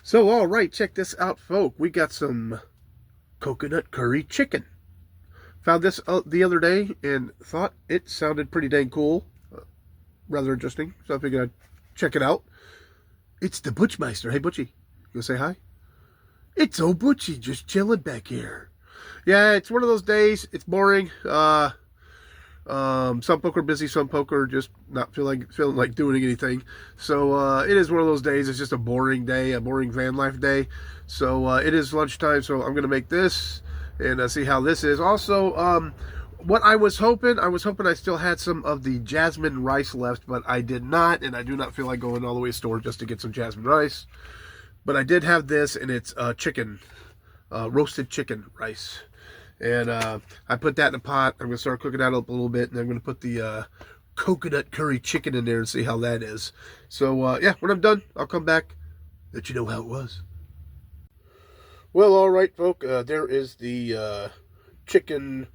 So, all right, check this out, folk. We got some coconut curry chicken. Found this the other day and thought it sounded pretty dang cool. Rather interesting. So I figured I'd check it out. It's the Butchmeister. Hey, Butchie. You say hi? It's old Butchie just chilling back here. Yeah, it's one of those days. It's boring. Some folk are busy, some folk are just not feeling like doing anything. So it is one of those days. It's just a boring day, a boring van life day. So it is lunchtime, so I'm gonna make this and see how this is. Also, what I was hoping I still had some of the jasmine rice left, but I did not, and I do not feel like going all the way to the store just to get some jasmine rice. But I did have this, and it's chicken, roasted chicken rice. And I put that in a pot. I'm going to start cooking that up a little bit. And I'm going to put the coconut curry chicken in there and see how that is. So, yeah, when I'm done, I'll come back, let you know how it was. Well, all right, folk. There is the chicken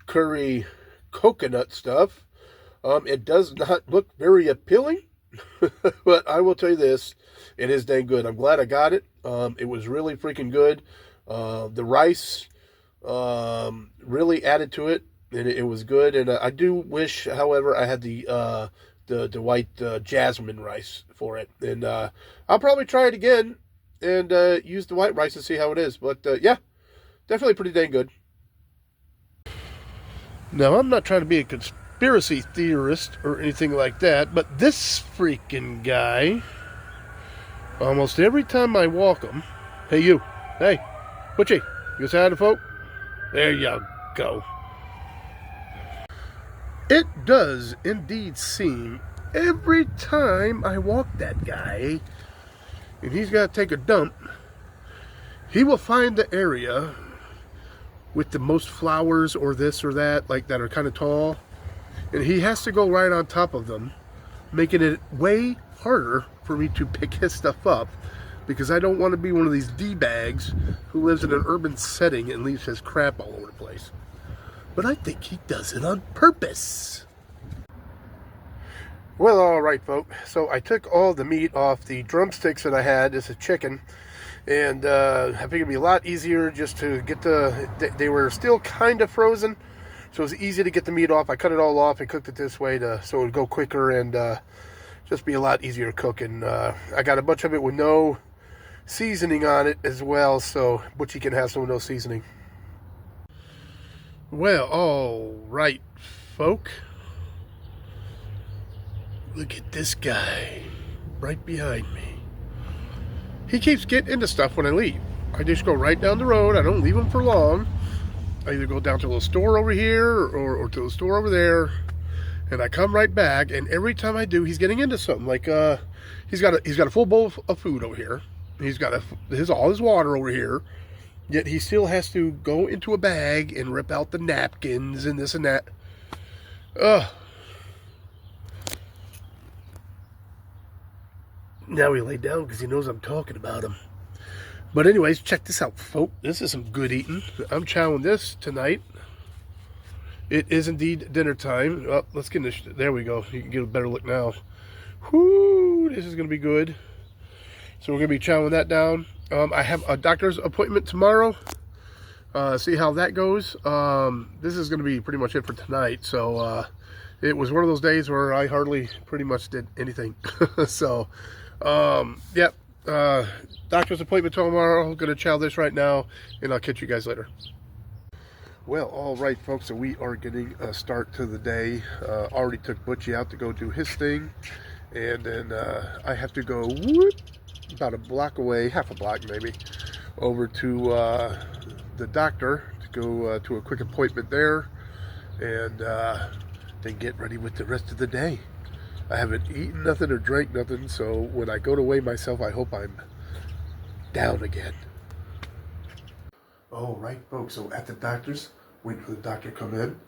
curry coconut stuff. It does not look very appealing. But I will tell you this. It is dang good. I'm glad I got it. It was really freaking good. The rice really added to it, and it was good. And I do wish, however, I had the white jasmine rice for it. And I'll probably try it again and use the white rice and see how it is. But yeah, definitely pretty dang good. Now, I'm not trying to be a conspiracy theorist or anything like that, but this freaking guy, almost every time I walk him, hey you, hey, Butchie, you say hi to folk? There you go. It does indeed seem every time I walk that guy and he's got to take a dump, he will find the area with the most flowers or this or that, like that are kind of tall, and he has to go right on top of them, making it way harder for me to pick his stuff up, because I don't want to be one of these D-bags who lives in an urban setting and leaves his crap all over the place. But I think he does it on purpose. Well, all right, folks. So I took all the meat off the drumsticks that I had. This is chicken. And I figured it'd be a lot easier just to get they were still kind of frozen. So it was easy to get the meat off. I cut it all off and cooked it this way so it would go quicker and just be a lot easier to cook. And I got a bunch of it with no seasoning on it as well, so Butchie can have some with no seasoning. Well, all right, folk. Look at this guy right behind me. He keeps getting into stuff when I leave. I just go right down the road. I don't leave him for long. I either go down to a little store over here or to the store over there, and I come right back. And every time I do, he's getting into something. Like he's got a full bowl of food over here. He's got all his water over here. Yet he still has to go into a bag and rip out the napkins and this and that. Ugh. Now he laid down because he knows I'm talking about him. But anyways, check this out, folks. This is some good eating. I'm chowing this tonight. It is indeed dinner time. Oh, let's get this. There we go. You can get a better look now. Whoo, this is going to be good. So we're going to be chowing that down. I have a doctor's appointment tomorrow. See how that goes. This is going to be pretty much it for tonight. So it was one of those days where I hardly pretty much did anything. So, yep. Doctor's appointment tomorrow. I'm going to chow this right now, and I'll catch you guys later. Well, all right, folks. So we are getting a start to the day. Already took Butchie out to go do his thing. And then I have to go about a block away, half a block maybe, over to the doctor to go to a quick appointment there, and then get ready with the rest of the day. I haven't eaten nothing or drank nothing, so when I go to weigh myself, I hope I'm down again. All right, folks, so at the doctor's, waiting for the doctor to come in,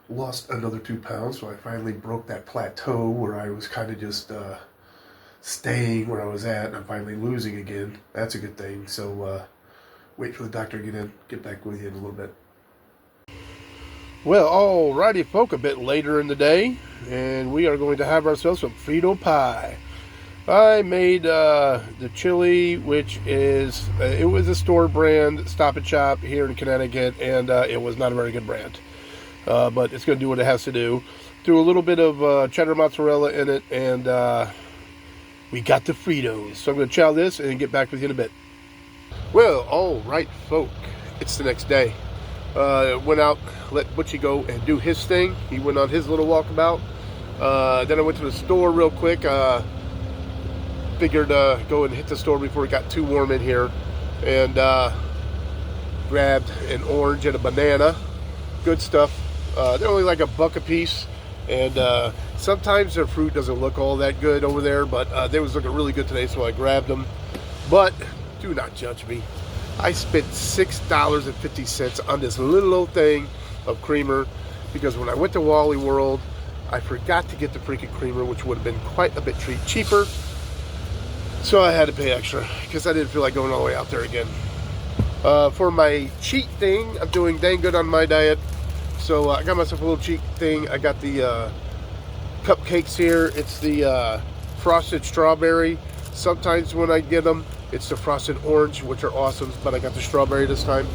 lost another 2 pounds, so I finally broke that plateau where I was kind of just staying where I was at, and I'm finally losing again. That's a good thing. So wait for the doctor to get in, get back with you in a little bit. Well, alrighty, folk, a bit later in the day, and we are going to have ourselves some Frito pie. I made the chili, which is it was a store brand Stop and Shop here in Connecticut, and it was not a very good brand, but it's going to do what it has to do. Threw a little bit of cheddar mozzarella in it, and we got the Fritos. So I'm going to chow this and get back with you in a bit. Well, all right, folk. It's the next day. Went out, let Butchie go and do his thing. He went on his little walkabout. Then I went to the store real quick. Figured go and hit the store before it got too warm in here, and grabbed an orange and a banana. Good stuff. They're only like $1 a piece, and sometimes their fruit doesn't look all that good over there, but they was looking really good today, so I grabbed them. But do not judge me. I spent $6.50 on this little old thing of creamer, because when I went to Wally World, I forgot to get the freaking creamer, which would have been quite a bit cheaper. So I had to pay extra because I didn't feel like going all the way out there again. For my cheat thing, I'm doing dang good on my diet. So I got myself a little cheat thing. I got the cupcakes here. It's the frosted strawberry. Sometimes when I get them, it's the frosted orange, which are awesome. But I got the strawberry this time.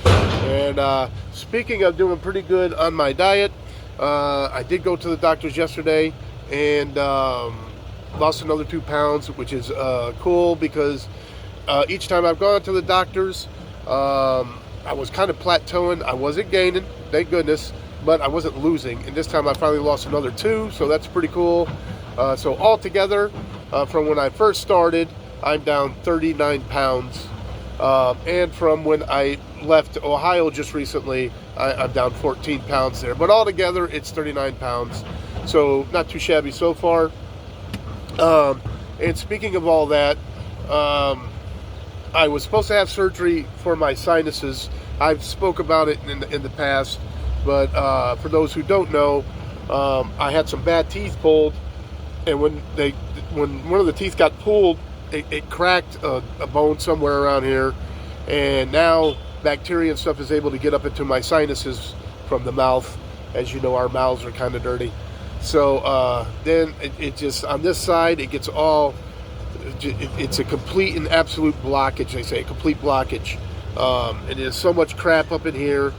And speaking of doing pretty good on my diet, I did go to the doctor's yesterday and lost another 2 pounds, which is cool, because each time I've gone to the doctor's, I was kind of plateauing. I wasn't gaining, thank goodness, but I wasn't losing. And this time I finally lost another 2, so that's pretty cool. So altogether, from when I first started, I'm down 39 pounds. And from when I left Ohio just recently, I'm down 14 pounds there. But altogether, it's 39 pounds. So not too shabby so far. And speaking of all that, I was supposed to have surgery for my sinuses. I've spoke about it in the past, but for those who don't know, I had some bad teeth pulled, and when one of the teeth got pulled, it cracked a bone somewhere around here, and now bacteria and stuff is able to get up into my sinuses from the mouth. As you know, our mouths are kind of dirty. So then it just, on this side, it gets all, it's a complete and absolute blockage, they say, a complete blockage. And there's so much crap up in here.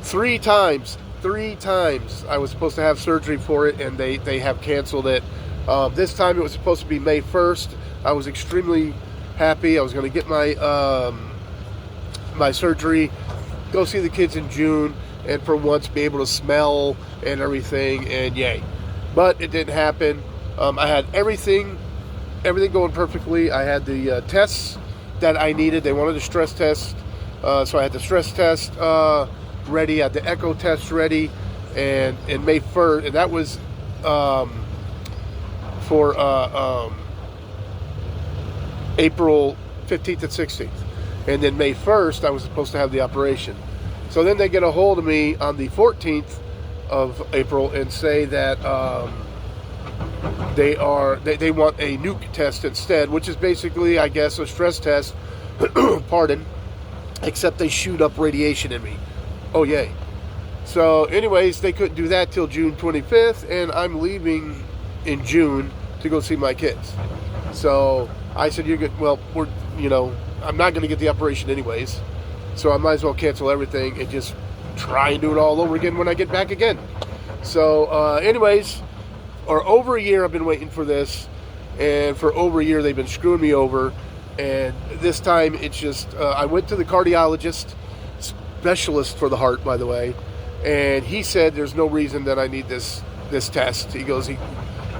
3 times I was supposed to have surgery for it, and they have canceled it. This time it was supposed to be May 1st. I was extremely happy. I was going to get my my surgery, go see the kids in June, and for once be able to smell and everything, and yay. But it didn't happen. I had everything going perfectly. I had the tests that I needed. They wanted a stress test, so I had the stress test ready. I had the echo test ready, and May 1st, and that was for April 15th and 16th. And then May 1st, I was supposed to have the operation. So then they get a hold of me on the 14th of April and say that they want a nuke test instead, which is basically, I guess, a stress test, pardon, except they shoot up radiation in me. Oh, yay. So anyways, they couldn't do that till June 25th, and I'm leaving in June to go see my kids. So I said, you're good. Well, I'm not going to get the operation anyways, so I might as well cancel everything and just try and do it all over again when I get back again. So anyways, for over a year I've been waiting for this, and for over a year they've been screwing me over, and this time it's just, I went to the cardiologist, specialist for the heart, by the way, and he said there's no reason that I need this test. He goes, I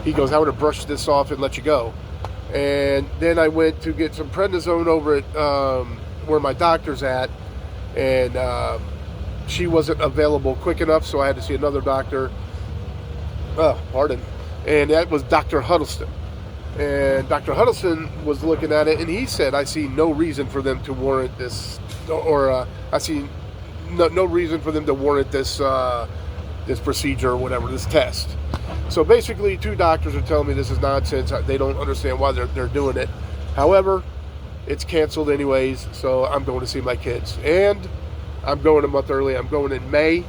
would have brushed this off and let you go. And then I went to get some prednisone over at where my doctor's at, and she wasn't available quick enough, so I had to see another doctor. And that was Dr. Huddleston. And Dr. Huddleston was looking at it, and he said, I see no reason for them to warrant this, or I see no reason for them to warrant this this procedure or whatever, this test. So basically, 2 doctors are telling me this is nonsense. They don't understand why they're doing it. However, it's canceled anyways, so I'm going to see my kids. And I'm going a month early. I'm going in May.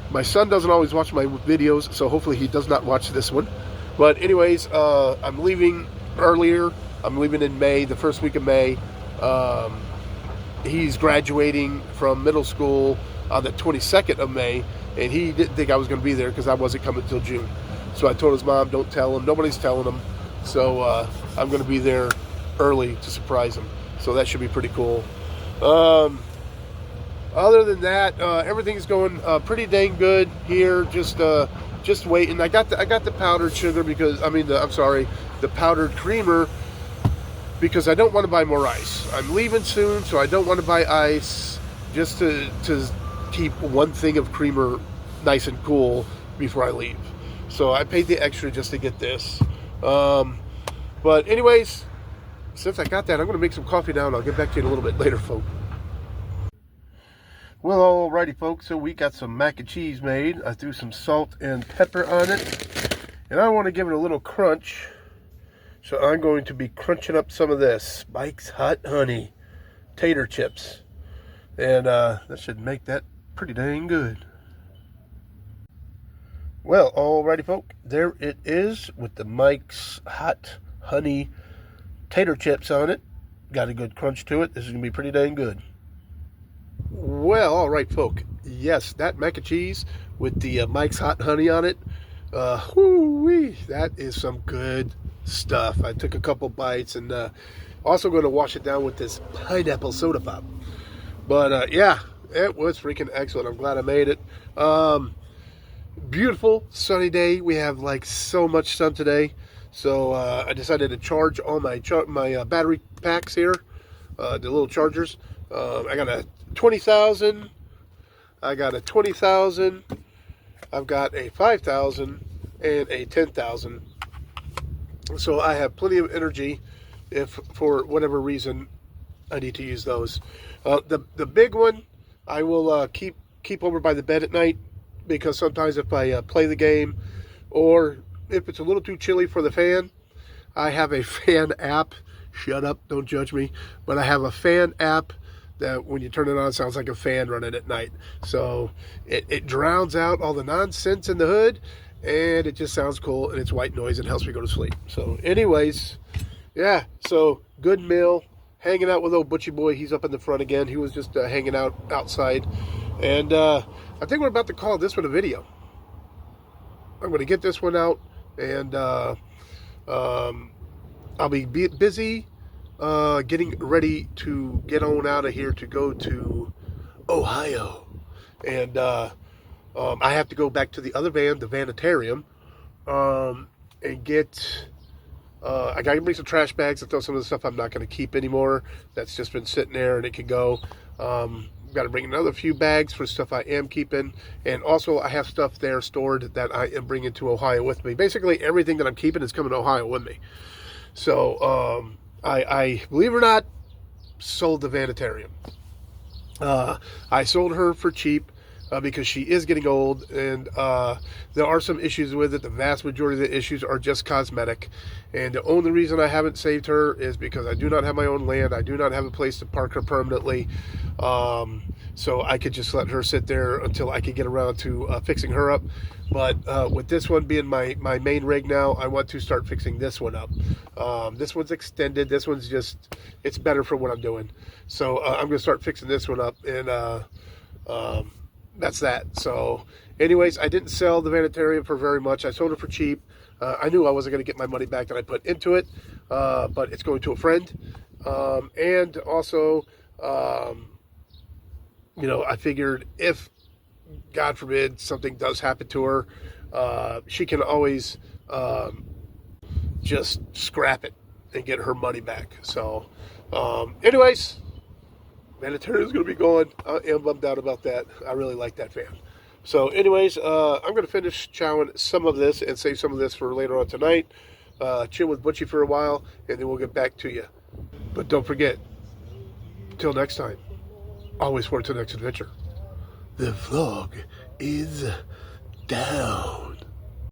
My son doesn't always watch my videos, so hopefully he does not watch this one. But anyways, I'm leaving earlier. I'm leaving in May, the first week of May. Um, he's graduating from middle school on the 22nd of May, and he didn't think I was going to be there because I wasn't coming until June. So I told his mom, don't tell him. Nobody's telling him. So I'm going to be there early to surprise him. So that should be pretty cool. Other than that, everything's going pretty dang good here. Just waiting. I got the powdered sugar because the powdered creamer because I don't want to buy more ice. I'm leaving soon, so I don't want to buy ice just to keep one thing of creamer nice and cool before I leave. So I paid the extra just to get this. But anyways, since I got that, I'm going to make some coffee now, and I'll get back to you in a little bit later, folks. Well, alrighty, folks. So we got some mac and cheese made. I threw some salt and pepper on it, and I want to give it a little crunch. So I'm going to be crunching up some of this Mike's Hot Honey tater chips, and that should make that pretty dang good. Well, alrighty, folks. There it is with the Mike's Hot Honey tater chips on it. Got a good crunch to it. This is going to be pretty dang good. Well, all right, folk. Yes, that mac and cheese with the Mike's Hot Honey on it. Whoo-wee, that is some good stuff. I took a couple bites and also going to wash it down with this pineapple soda pop. But yeah, it was freaking excellent. I'm glad I made it. Beautiful sunny day. We have like so much sun today. So I decided to charge all my battery packs here, the little chargers. I got a 20,000. I got a 20,000. I've got a 5,000 and a 10,000. So I have plenty of energy if for whatever reason I need to use those. The big one I will keep over by the bed at night because sometimes if I play the game or if it's a little too chilly for the fan, I have a fan app. Shut up, don't judge me. But I have a fan app that when you turn it on, it sounds like a fan running at night. So it drowns out all the nonsense in the hood, and it just sounds cool, and it's white noise and helps me go to sleep. So anyways, yeah, so good meal. Hanging out with old Butchie Boy. He's up in the front again. He was just hanging out outside. And I think we're about to call this one a video. I'm going to get this one out, and I'll be busy getting ready to get on out of here to go to Ohio. And I have to go back to the other van, the Vanitarium, and get... I got to bring some trash bags and throw some of the stuff I'm not going to keep anymore. That's just been sitting there and it can go. Got to bring another few bags for stuff I am keeping. And also I have stuff there stored that I am bringing to Ohio with me. Basically everything that I'm keeping is coming to Ohio with me. So I believe it or not, sold the Vanitarium. I sold her for cheap. Because she is getting old, and there are some issues with it. The vast majority of the issues are just cosmetic, and the only reason I haven't saved her is because I do not have my own land. I do not have a place to park her permanently, so I could just let her sit there until I could get around to fixing her up. But with this one being my main rig now, I want to start fixing this one up. This one's extended. This one's just, it's better for what I'm doing. So I'm going to start fixing this one up, and that's that. So anyways, I didn't sell the Vanitarium for very much. I sold it for cheap. I knew I wasn't going to get my money back that I put into it, but it's going to a friend. And also, I figured if, God forbid, something does happen to her, she can always just scrap it and get her money back. So anyways, Vanitarium is going to be going. I am bummed out about that. I really like that fan. So anyways, I'm going to finish chowing some of this and save some of this for later on tonight. Chill with Butchie for a while, and then we'll get back to you. But don't forget, till next time, always forward to the next adventure. The vlog is down.